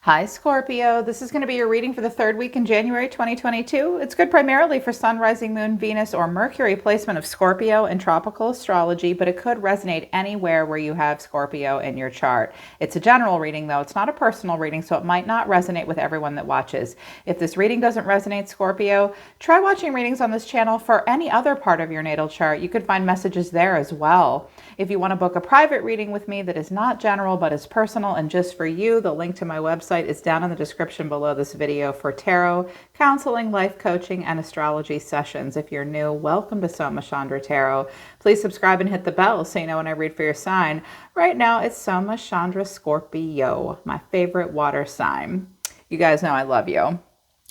Hi, Scorpio. This is going to be your reading for the third week in January 2022. It's good primarily for Sun, Rising Moon, Venus, or Mercury placement of Scorpio in tropical astrology, but it could resonate anywhere where you have Scorpio in your chart. It's a general reading, though. It's not a personal reading, so it might not resonate with everyone that watches. If this reading doesn't resonate, Scorpio, try watching readings on this channel for any other part of your natal chart. You could find messages there as well. If you want to book a private reading with me that is not general but is personal and just for you, the link to my website is down in the description below this video for tarot, counseling, life coaching, and astrology sessions. If you're new, welcome to Soma Chandra Tarot. Please subscribe and hit the bell so you know when I read for your sign. Right now, it's Soma Chandra Scorpio, my favorite water sign. You guys know I love you.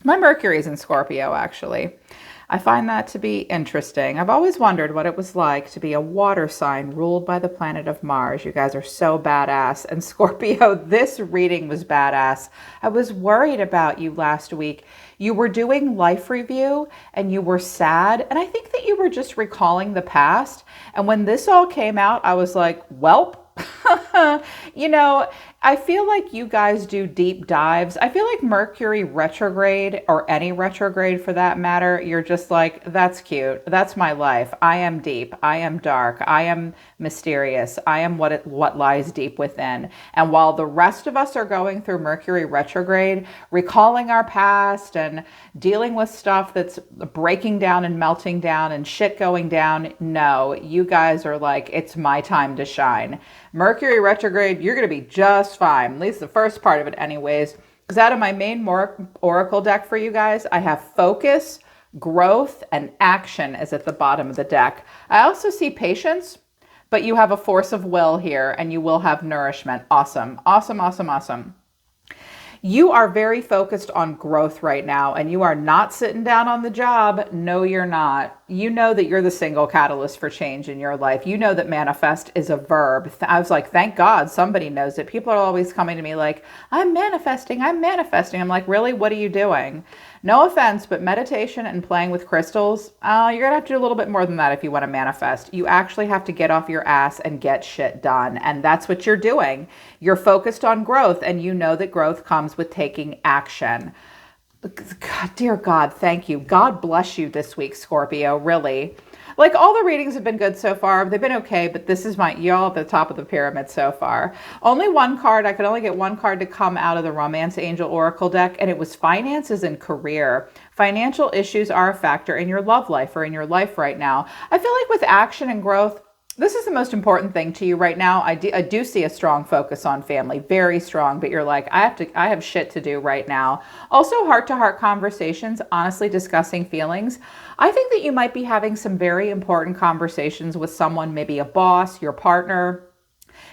My Mercury is in Scorpio, actually. I find that to be interesting. I've always wondered what it was like to be a water sign ruled by the planet of Mars. You guys are so badass. And Scorpio, this reading was badass. I was worried about you last week. You were doing life review and you were sad. And I think that you were just recalling the past. And when this all came out, I was like, welp. You know, I feel like you guys do deep dives. I feel like Mercury retrograde, or any retrograde for that matter, you're just like, that's cute. That's my life. I am deep. I am dark. I am mysterious. I am what lies deep within. And while the rest of us are going through Mercury retrograde, recalling our past and dealing with stuff that's breaking down and melting down and shit going down, no, you guys are like, it's my time to shine. Mercury retrograde, you're going to be just fine. At least the first part of it anyways. Because out of my main oracle deck for you guys, I have focus, growth, and action is at the bottom of the deck. I also see patience, but you have a force of will here and you will have nourishment. Awesome, awesome, awesome, awesome. You are very focused on growth right now and you are not sitting down on the job. No, you're not. You know that you're the single catalyst for change in your life. You know that manifest is a verb. I was like, thank God somebody knows it. People are always coming to me like, I'm manifesting. I'm manifesting. I'm like, really? What are you doing? No offense, but meditation and playing with crystals, you're going to have to do a little bit more than that if you want to manifest. You actually have to get off your ass and get shit done. And that's what you're doing. You're focused on growth and you know that growth comes with taking action. God, dear God, thank you. God bless you this week, Scorpio, really. Like, all the readings have been good so far. They've been okay, but this is y'all at the top of the pyramid so far. Only one card. I could only get one card to come out of the Romance Angel Oracle deck, and it was finances and career. Financial issues are a factor in your love life or in your life right now. I feel like with action and growth, this is the most important thing to you right now. I do see a strong focus on family, very strong, but you're like, I have shit to do right now. Also, heart-to-heart conversations, honestly discussing feelings. I think that you might be having some very important conversations with someone, maybe a boss, your partner.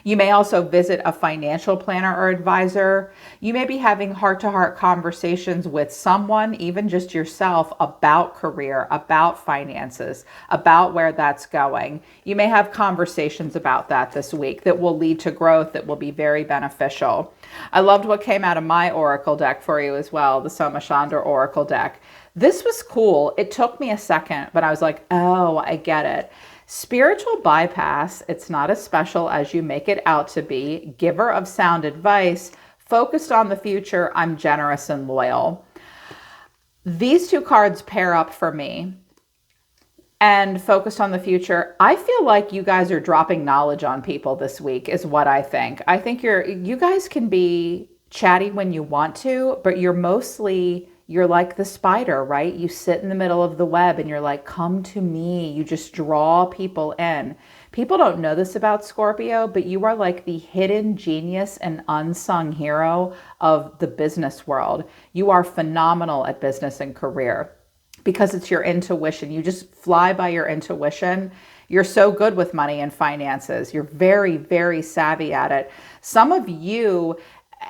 You may also visit a financial planner or advisor. You may be having heart-to-heart conversations with someone, even just yourself, about career, about finances, about where that's going. You may have conversations about that this week that will lead to growth that will be very beneficial. I loved what came out of my oracle deck for you as well, the Soma Chandra Oracle deck. This was cool. It took me a second, but I was like, oh, I get it. Spiritual bypass, it's not as special as you make it out to be. Giver of sound advice, focused on the future, I'm generous and loyal. These two cards pair up for me. And focused on the future, I feel like you guys are dropping knowledge on people this week is what I think. I think you guys can be chatty when you want to, but you're like the spider, right? You sit in the middle of the web and you're like, come to me. You just draw people in. People don't know this about Scorpio, but you are like the hidden genius and unsung hero of the business world. You are phenomenal at business and career because it's your intuition. You just fly by your intuition. You're so good with money and finances. You're very, very savvy at it. Some of you,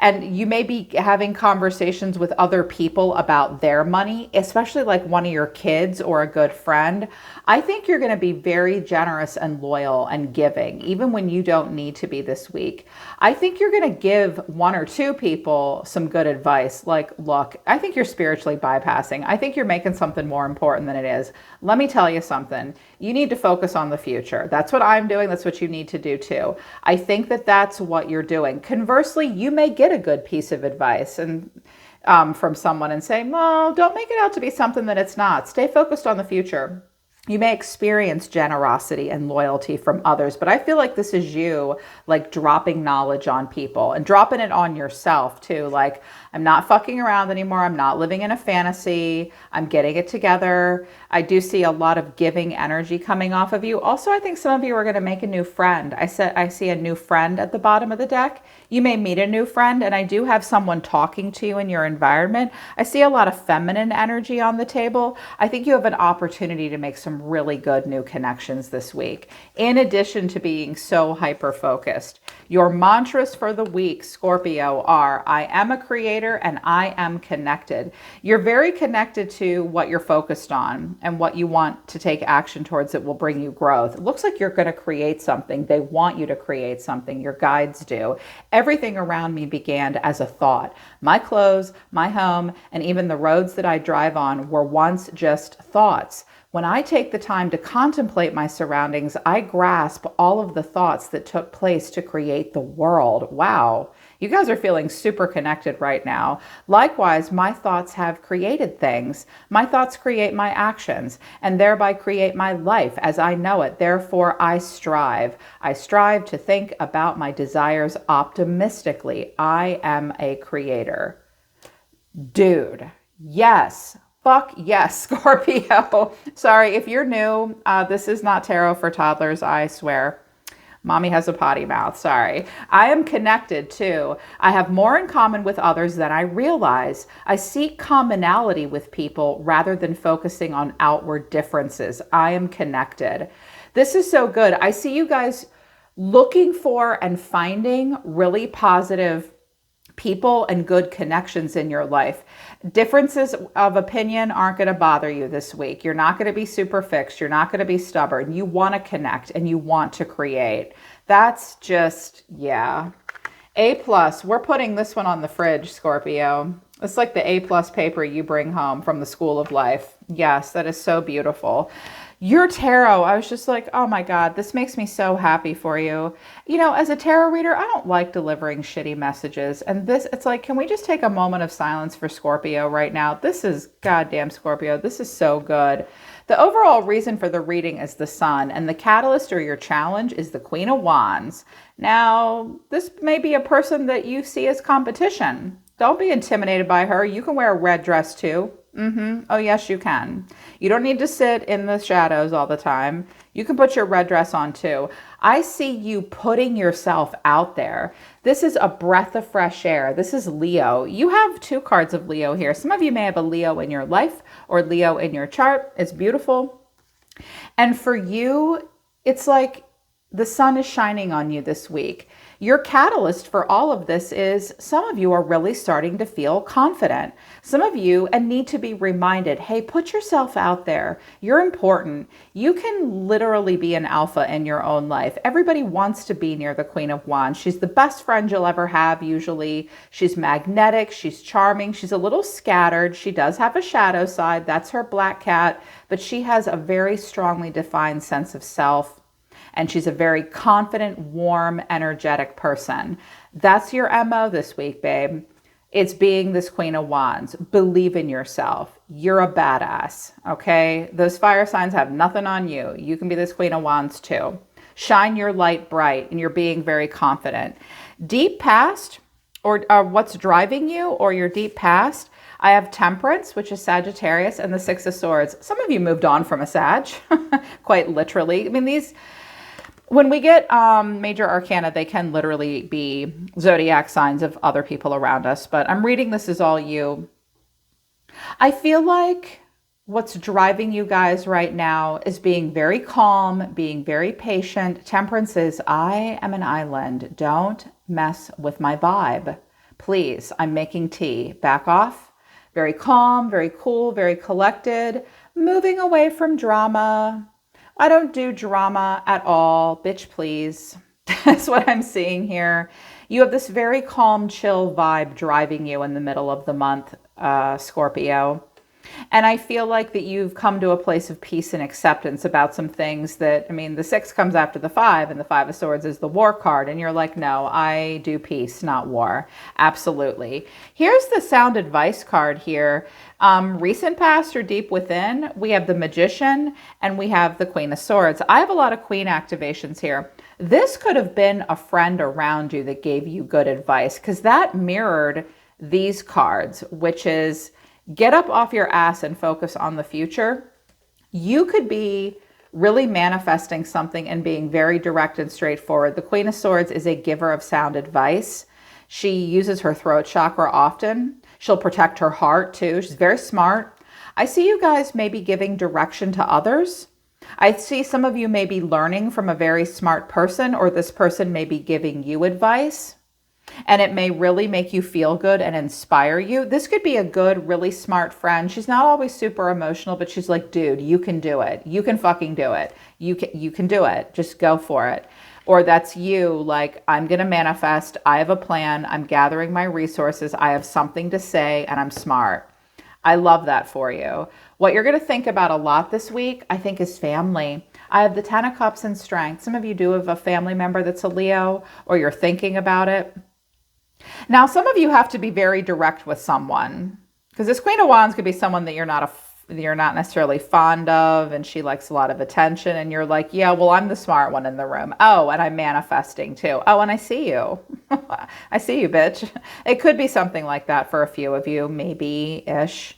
and you may be having conversations with other people about their money, especially like one of your kids or a good friend. I think you're going to be very generous and loyal and giving, even when you don't need to be this week. I think you're going to give one or two people some good advice. Like, look, I think you're spiritually bypassing. I think you're making something more important than it is. Let me tell you something. You need to focus on the future. That's what I'm doing. That's what you need to do too. I think that that's what you're doing. Conversely, you may get a good piece of advice and from someone and say, well, don't make it out to be something that it's not. Stay focused on the future. You may experience generosity and loyalty from others, but I feel like this is you like dropping knowledge on people and dropping it on yourself too. Like, I'm not fucking around anymore. I'm not living in a fantasy. I'm getting it together. I do see a lot of giving energy coming off of you. Also, I think some of you are going to make a new friend. I see a new friend at the bottom of the deck. You may meet a new friend, and I do have someone talking to you in your environment. I see a lot of feminine energy on the table. I think you have an opportunity to make some really good new connections this week, in addition to being so hyper-focused. Your mantras for the week, Scorpio, are I am a creator and I am connected. You're very connected to what you're focused on and what you want to take action towards that will bring you growth. It looks like you're going to create something. They want you to create something. Your guides do. Everything around me began as a thought. My clothes, my home, and even the roads that I drive on were once just thoughts. When I take the time to contemplate my surroundings, I grasp all of the thoughts that took place to create the world. Wow. You guys are feeling super connected right now. Likewise, my thoughts have created things. My thoughts create my actions and thereby create my life as I know it. Therefore, I strive. I strive to think about my desires optimistically. I am a creator. Dude, yes. Fuck yes, Scorpio. Sorry, if you're new, this is not tarot for toddlers, I swear. Mommy has a potty mouth, sorry. I am connected too. I have more in common with others than I realize. I seek commonality with people rather than focusing on outward differences. I am connected. This is so good. I see you guys looking for and finding really positive people and good connections in your life. Differences of opinion aren't going to bother you this week. You're not going to be super fixed. You're not going to be stubborn. You want to connect and you want to create. That's just, yeah. A+, we're putting this one on the fridge, Scorpio. It's like the A+ paper you bring home from the school of life. Yes, that is so beautiful. Your tarot, I was just like, oh my God, this makes me so happy for you. You know, as a tarot reader, I don't like delivering shitty messages. And this, it's like, can we just take a moment of silence for Scorpio right now? This is, goddamn Scorpio, this is so good. The overall reason for the reading is the sun, and the catalyst or your challenge is the Queen of Wands. Now, this may be a person that you see as competition. Don't be intimidated by her. You can wear a red dress too. Oh, yes, you can. You don't need to sit in the shadows all the time. You can put your red dress on too. I see you putting yourself out there. This is a breath of fresh air. This is Leo. You have 2 cards of Leo here. Some of you may have a Leo in your life or Leo in your chart. It's beautiful. And for you, it's like the sun is shining on you this week. Your catalyst for all of this is some of you are really starting to feel confident. Some of you need to be reminded, hey, put yourself out there. You're important. You can literally be an alpha in your own life. Everybody wants to be near the Queen of Wands. She's the best friend you'll ever have, usually. She's magnetic. She's charming. She's a little scattered. She does have a shadow side. That's her black cat. But she has a very strongly defined sense of self. And she's a very confident, warm, energetic person. That's your MO this week, babe. It's being this Queen of Wands. Believe in yourself. You're a badass, okay? Those fire signs have nothing on you. You can be this Queen of Wands too. Shine your light bright, and you're being very confident. Deep past, or what's driving you, or your deep past, I have Temperance, which is Sagittarius, and the Six of Swords. Some of you moved on from a Sag, quite literally. I mean, these... When we get major arcana, they can literally be zodiac signs of other people around us, but I'm reading this as all you. I feel like what's driving you guys right now is being very calm, being very patient. Temperance is, I am an island. Don't mess with my vibe. Please, I'm making tea. Back off. Very calm, very cool, very collected, moving away from drama. I don't do drama at all. Bitch, please. That's what I'm seeing here. You have this very calm, chill vibe driving you in the middle of the month, Scorpio. And I feel like that you've come to a place of peace and acceptance about some things that, I mean, the 6 comes after the 5, and the 5 of Swords is the war card. And you're like, no, I do peace, not war. Absolutely. Here's the sound advice card here. Recent past or deep within, we have the Magician and we have the Queen of Swords. I have a lot of Queen activations here. This could have been a friend around you that gave you good advice, because that mirrored these cards, which is get up off your ass and focus on the future. You could be really manifesting something and being very direct and straightforward. The Queen of Swords is a giver of sound advice. She uses her throat chakra often. She'll protect her heart too. She's very smart. I see you guys maybe giving direction to others. I see some of you may be learning from a very smart person, or this person may be giving you advice. And it may really make you feel good and inspire you. This could be a good, really smart friend. She's not always super emotional, but she's like, dude, you can do it. You can fucking do it. You can do it. Just go for it. Or that's you, like, I'm going to manifest. I have a plan. I'm gathering my resources. I have something to say, and I'm smart. I love that for you. What you're going to think about a lot this week, I think, is family. I have the 10 of Cups and Strength. Some of you do have a family member that's a Leo, or you're thinking about it. Now, some of you have to be very direct with someone, because this Queen of Wands could be someone that you're not necessarily fond of, and she likes a lot of attention, and you're like, yeah, well, I'm the smart one in the room. Oh, and I'm manifesting too. Oh, and I see you. I see you, bitch. It could be something like that for a few of you, maybe-ish.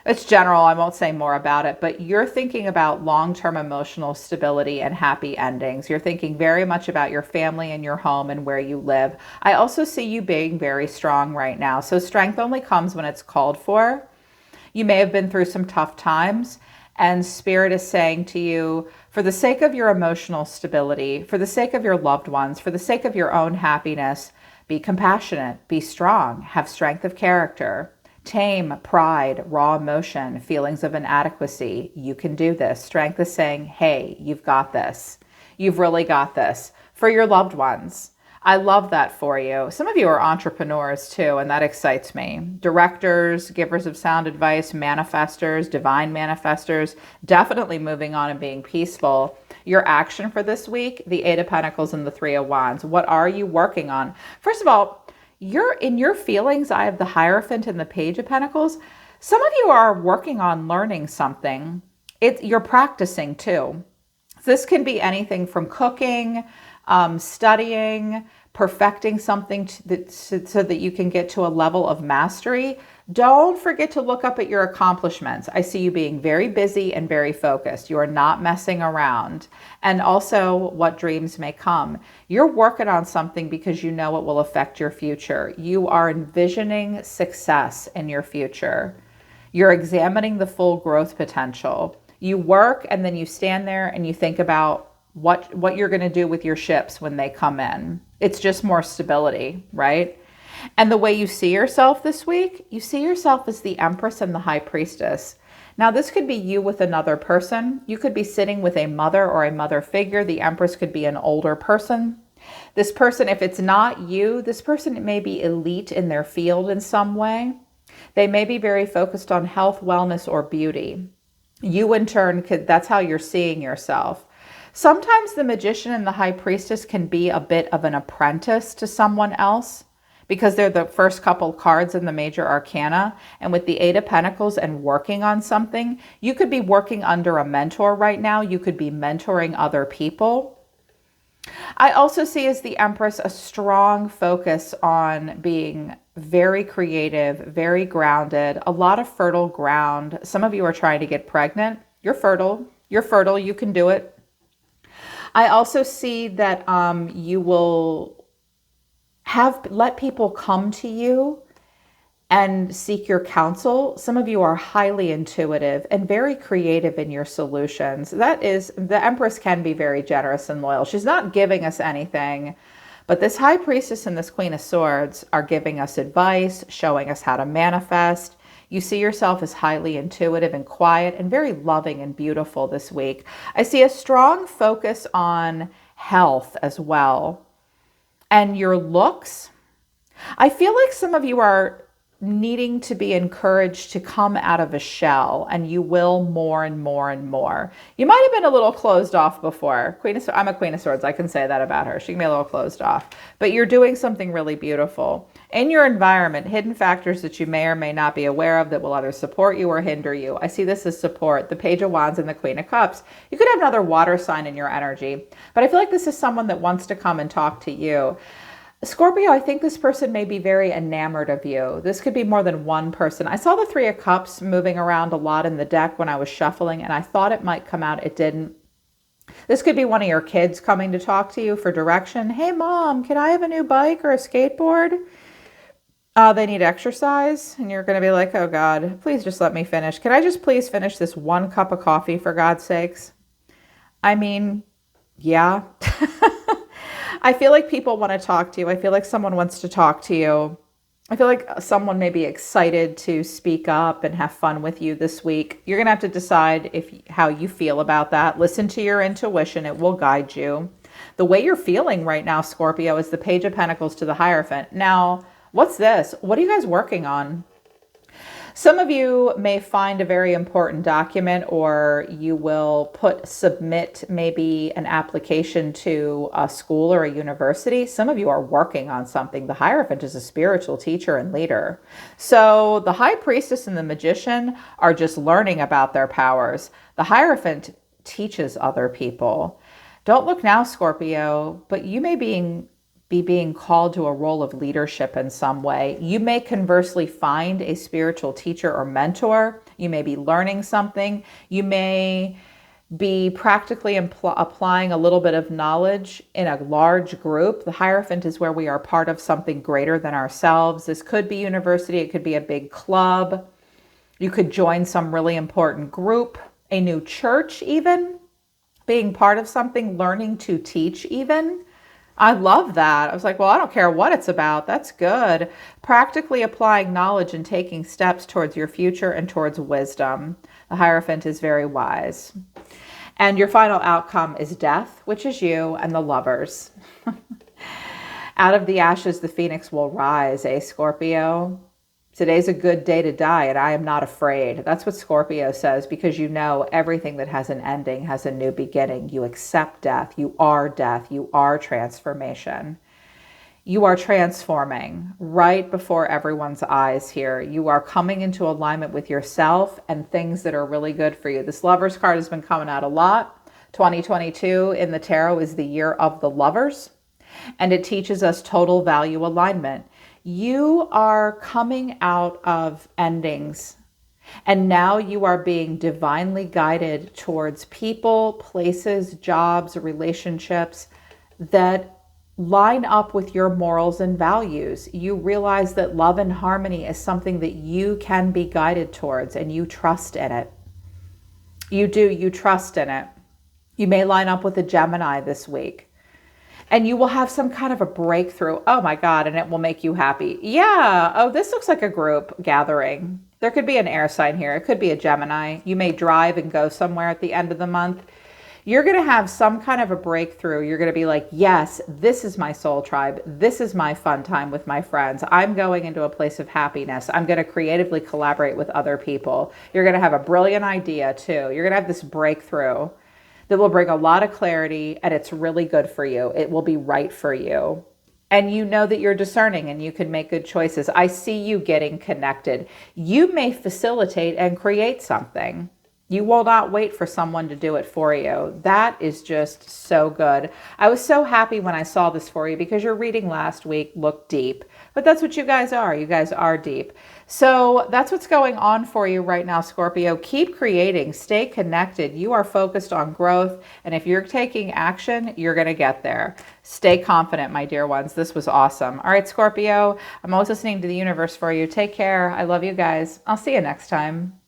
It's general. I won't say more about it, but you're thinking about long-term emotional stability and happy endings. You're thinking very much about your family and your home and where you live. I also see you being very strong right now. So strength only comes when it's called for. You may have been through some tough times, and Spirit is saying to you, for the sake of your emotional stability, for the sake of your loved ones, for the sake of your own happiness, be compassionate, be strong, have strength of character. Tame pride, raw emotion, feelings of inadequacy. You can do this. Strength is saying, hey, you've got this. You've really got this. For your loved ones. I love that for you. Some of you are entrepreneurs too, and that excites me. Directors, givers of sound advice, manifestors, divine manifestors, definitely moving on and being peaceful. Your action for this week, the 8 of Pentacles and the 3 of Wands. What are you working on? First of all, you're in your feelings. I have the Hierophant and the Page of Pentacles. Some of you are working on learning something. You're practicing too. This can be anything from cooking, studying, perfecting something so that you can get to a level of mastery. Don't forget to look up at your accomplishments. I see you being very busy and very focused. You are not messing around. And also what dreams may come. You're working on something because you know it will affect your future. You are envisioning success in your future. You're examining the full growth potential. You work and then you stand there and you think about what you're going to do with your ships when they come in. It's just more stability, right? And the way you see yourself this week, you see yourself as the Empress and the High Priestess. Now, this could be you with another person. You could be sitting with a mother or a mother figure. The Empress could be an older person. This person, if it's not you, this person may be elite in their field in some way. They may be very focused on health, wellness, or beauty. You, in turn, that's how you're seeing yourself. Sometimes the Magician and the High Priestess can be a bit of an apprentice to someone else because they're the first couple cards in the major arcana. And with the 8 of Pentacles and working on something, you could be working under a mentor right now. You could be mentoring other people. I also see as the Empress a strong focus on being very creative, very grounded, a lot of fertile ground. Some of you are trying to get pregnant. You're fertile. You're fertile. You can do it. I also see that you will let people come to you and seek your counsel. Some of you are highly intuitive and very creative in your solutions. The Empress can be very generous and loyal. She's not giving us anything, but this High Priestess and this Queen of Swords are giving us advice, showing us how to manifest. You see yourself as highly intuitive and quiet and very loving and beautiful this week. I see a strong focus on health as well. And your looks. I feel like some of you are needing to be encouraged to come out of a shell, and you will more and more and more. You might have been a little closed off before. I'm a Queen of Swords. I can say that about her. She can be a little closed off, but you're doing something really beautiful. In your environment, hidden factors that you may or may not be aware of that will either support you or hinder you. I see this as support. The Page of Wands and the Queen of Cups. You could have another water sign in your energy, but I feel like this is someone that wants to come and talk to you. Scorpio, I think this person may be very enamored of you. This could be more than one person. I saw the Three of Cups moving around a lot in the deck when I was shuffling, and I thought it might come out. It didn't. This could be one of your kids coming to talk to you for direction. Hey, Mom, can I have a new bike or a skateboard? They need exercise, and you're going to be like, oh, God, please just let me finish. Can I just please finish this 1 cup of coffee, for God's sakes? I mean, yeah. I feel like people want to talk to you. I feel like someone wants to talk to you. I feel like someone may be excited to speak up and have fun with you this week. You're going to have to decide how you feel about that. Listen to your intuition. It will guide you. The way you're feeling right now, Scorpio, is the Page of Pentacles to the Hierophant. Now, what's this? What are you guys working on? Some of you may find a very important document, or you will submit maybe an application to a school or a university. Some of you are working on something. The Hierophant is a spiritual teacher and leader. So the High Priestess and the Magician are just learning about their powers. The Hierophant teaches other people. Don't look now, Scorpio, but you may be being called to a role of leadership in some way. You may conversely find a spiritual teacher or mentor. You may be learning something. You may be practically applying a little bit of knowledge in a large group. The Hierophant is where we are part of something greater than ourselves. This could be university. It could be a big club. You could join some really important group, a new church even, being part of something, learning to teach even. I love that. I was like, well, I don't care what it's about. That's good. Practically applying knowledge and taking steps towards your future and towards wisdom. The Hierophant is very wise. And your final outcome is death, which is you and the Lovers. Out of the ashes, the phoenix will rise, Scorpio? Today's a good day to die, and I am not afraid. That's what Scorpio says, because you know everything that has an ending has a new beginning. You accept death. You are death. You are transformation. You are transforming right before everyone's eyes here. You are coming into alignment with yourself and things that are really good for you. This Lovers card has been coming out a lot. 2022 in the tarot is the year of the Lovers, and it teaches us total value alignment. You are coming out of endings, and now you are being divinely guided towards people, places, jobs, relationships that line up with your morals and values. You realize that love and harmony is something that you can be guided towards, and you trust in it. You trust in it. You may line up with a Gemini this week, and you will have some kind of a breakthrough. Oh my God, and it will make you happy. Yeah, oh, this looks like a group gathering. There could be an air sign here. It could be a Gemini. You may drive and go somewhere at the end of the month. You're going to have some kind of a breakthrough. You're going to be like, yes, this is my soul tribe. This is my fun time with my friends. I'm going into a place of happiness. I'm going to creatively collaborate with other people. You're going to have a brilliant idea too. You're going to have this breakthrough that will bring a lot of clarity, and it's really good for you. It will be right for you. And you know that you're discerning and you can make good choices. I see you getting connected. You may facilitate and create something. You will not wait for someone to do it for you. That is just so good. I was so happy when I saw this for you, because your reading last week looked deep. But that's what you guys are. You guys are deep. So that's what's going on for you right now, Scorpio. Keep creating. Stay connected. You are focused on growth. And if you're taking action, you're going to get there. Stay confident, my dear ones. This was awesome. All right, Scorpio, I'm always listening to the universe for you. Take care. I love you guys. I'll see you next time.